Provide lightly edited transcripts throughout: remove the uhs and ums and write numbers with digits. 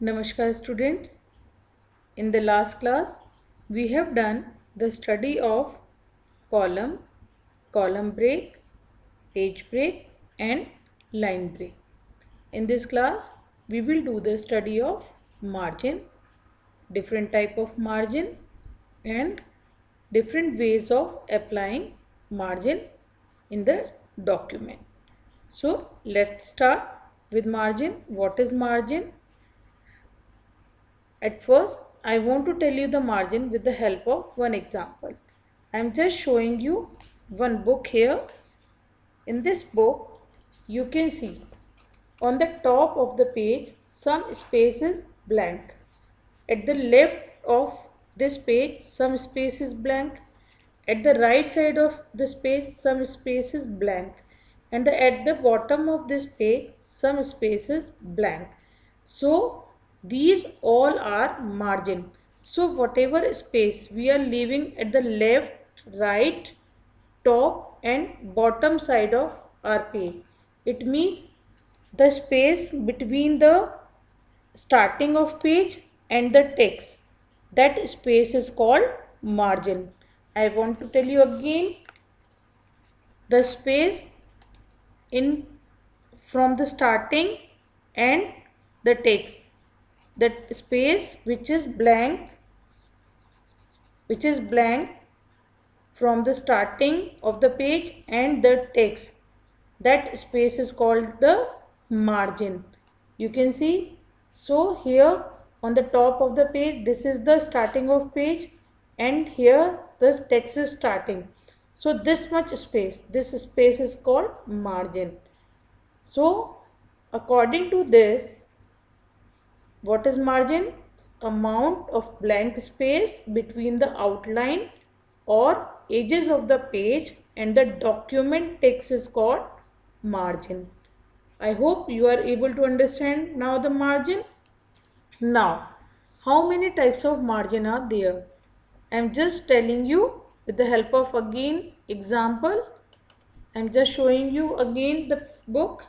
Namaskar students. In the last class, we have done the study of column, column break, page break and line break. In this class, we will do the study of margin, different type of margin and different ways of applying margin in the document. So let's start with margin. What is margin? At first, I want to tell you the margin with the help of one example. I am just showing you one book here. In this book, you can see on the top of the page some space is blank. At the left of this page some space is blank. At the right side of this page some space is blank. And at the bottom of this page some space is blank. So these all are margin. So whatever space we are leaving at the left, right, top and bottom side of our page, it means the space between the starting of page and the text, that space is called margin. I want to tell you again, the space in from the starting and the text, that space which is blank from the starting of the page and the text, that space is called the margin. You can see, so here on the top of the page this is the starting of page and here the text is starting. So this much space, this space is called margin. So according to this, what is margin? Amount of blank space between the outline or edges of the page and the document text is called margin. I hope you are able to understand now the margin. Now, how many types of margin are there? I am just telling you with the help of again example. I am just showing you again the book.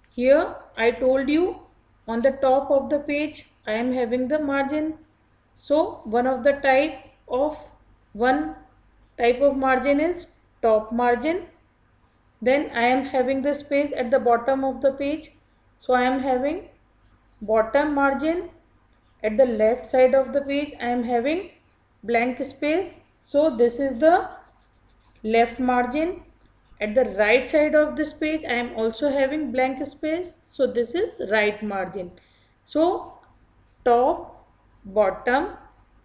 Here I told you on the top of the page I am having the margin. So one type of margin is top margin. Then I am having the space at the bottom of the page. So I am having bottom margin. At the left side of the page I am having blank space. So this is the left margin. At the right side of this page I am also having blank space. So this is right margin. So top, bottom,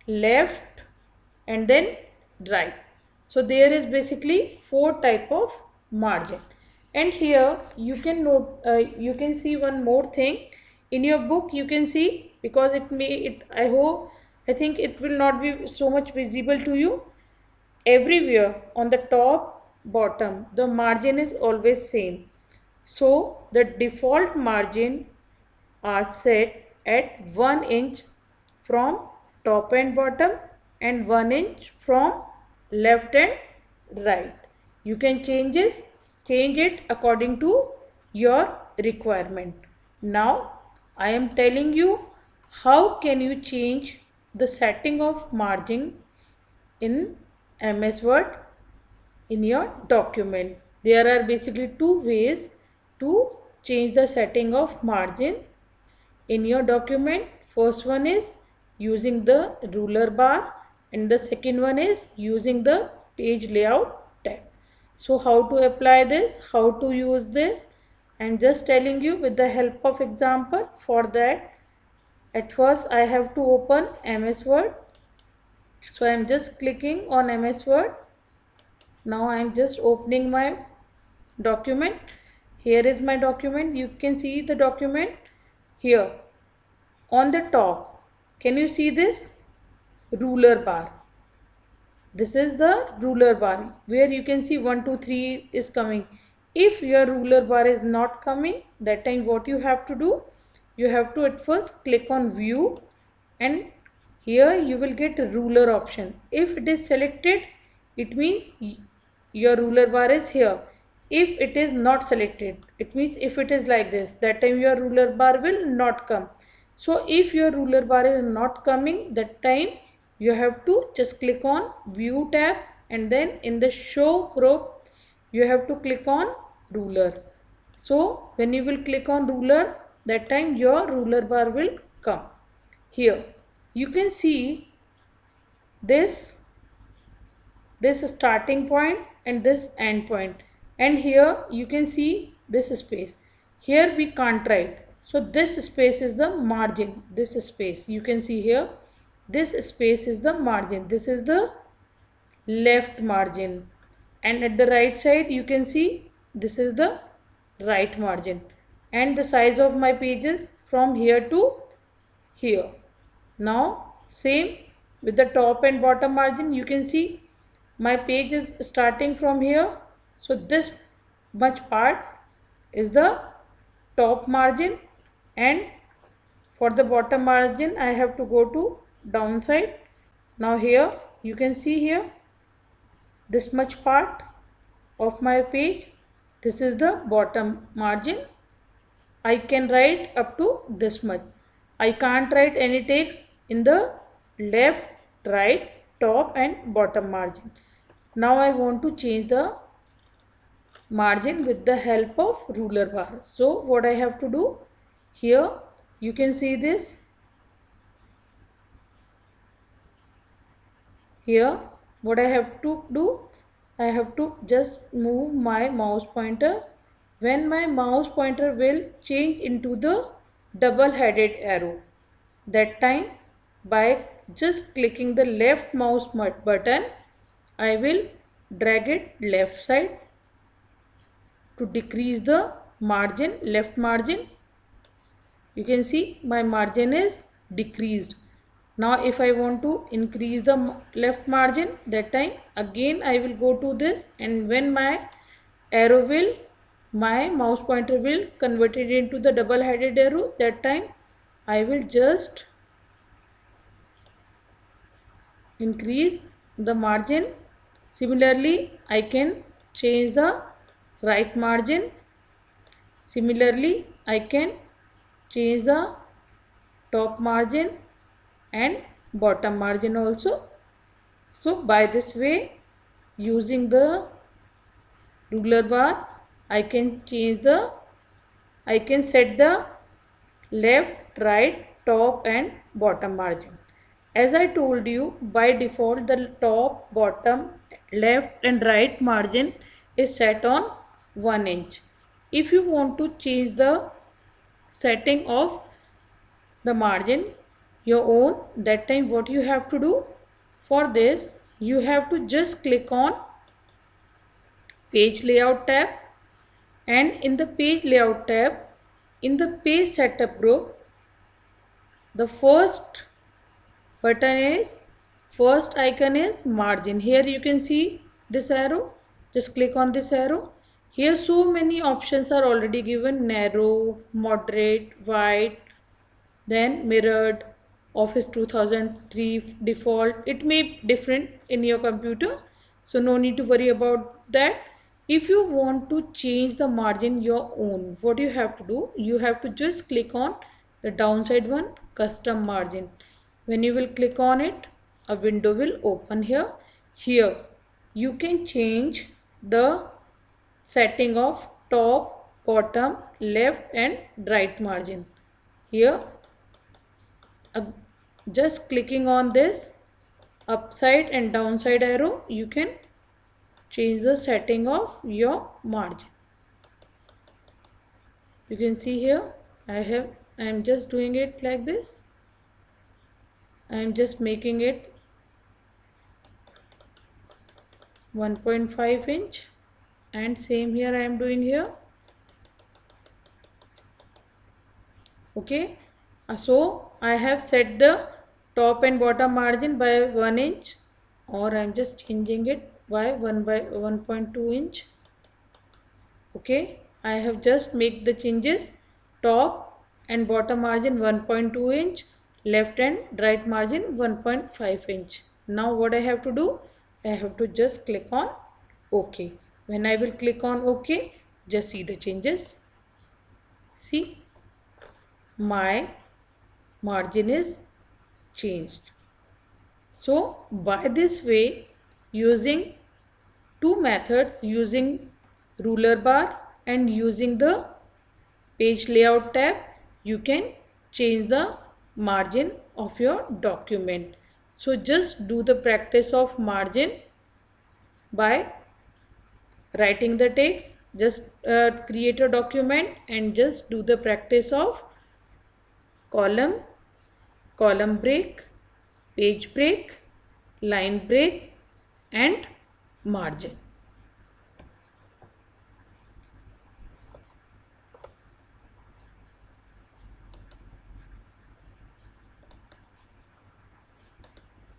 left and then right. So there is basically 4 type of margin. And here you can note, you can see one more thing in your book. You can see, because I think it will not be so much visible to you. Everywhere on the top, bottom, the margin is always same. So the default margin are set at 1 inch from top and bottom and 1 inch from left and right. You can change it according to your requirement. Now I am telling you how can you change the setting of margin in MS Word in your document. There are basically 2 ways to change the setting of margin in your document. First one is using the ruler bar and the second one is using the page layout tab. So how to apply this, how to use this, I am just telling you with the help of example. For that, at first I have to open MS Word. So I am just clicking on MS Word. Now I am just opening my document. Here is my document. You can see the document here. On the top, can you see this ruler bar? This is the ruler bar where you can see 1, 2, 3 is coming. If your ruler bar is not coming, that time what you have to do? You have to at first click on view and here you will get ruler option. If it is selected, it means your ruler bar is here. If it is not selected, it means if it is like this, that time your ruler bar will not come. So if your ruler bar is not coming, that time you have to just click on view tab, and then in the show group you have to click on ruler. So when you will click on ruler, that time your ruler bar will come. Here you can see this starting point and this end point, and here you can see this space. Here we can't write, so this space is the margin. This space you can see here, this space is the margin, this is the left margin, and at the right side you can see this is the right margin. And the size of my pages from here to here. Now same with the top and bottom margin, you can see my page is starting from here, so this much part is the top margin, and for the bottom margin I have to go to downside. Now here you can see here this much part of my page, this is the bottom margin. I can write up to this much. I can't write any text in the left, right, top and bottom margin. Now I want to change the margin with the help of ruler bar. So what I have to do, here you can see this. Here what I have to do, I have to just move my mouse pointer. When my mouse pointer will change into the double headed arrow, that time by just clicking the left mouse button, I will drag it left side to decrease the margin, left margin. You can see my margin is decreased. Now if I want to increase the left margin, that time again I will go to this, and when my arrow will, my mouse pointer will convert it into the double headed arrow, that time I will just increase the margin. Similarly I can change the right margin. Similarly I can change the top margin and bottom margin also. So by this way, using the ruler bar, I can set the left, right, top and bottom margin. As I told you, by default the top, bottom, left and right margin is set on 1 inch. If you want to change the setting of the margin your own, that time what you have to do, for this you have to just click on page layout tab, and in the page layout tab, in the page setup group, the first icon is margin. Here you can see this arrow, just click on this arrow. Here so many options are already given: narrow, moderate, wide, then mirrored, Office 2003 default. It may be different in your computer, so no need to worry about that. If you want to change the margin your own, what you have to do, you have to just click on the downside one, custom margin. When you will click on it, a window will open here. Here you can change the setting of top, bottom, left and right margin. Here just clicking on this upside and downside arrow, you can change the setting of your margin. You can see here I am just doing it like this. I am just making it 1.5 inch, and same here I am doing here. Okay, so I have set the top and bottom margin by 1 inch, or I am just changing it by 1.2 inch. Okay, I have just make the changes: top and bottom margin 1.2 inch, left and right margin 1.5 inch. Now what I have to do, I have to just click on OK. When I will click on OK, just see the changes. See, my margin is changed. So by this way, using two methods, using ruler bar and using the page layout tab, you can change the margin of your document. So just do the practice of margin by writing the text. Just create a document and just do the practice of column, column break, page break, line break and margin.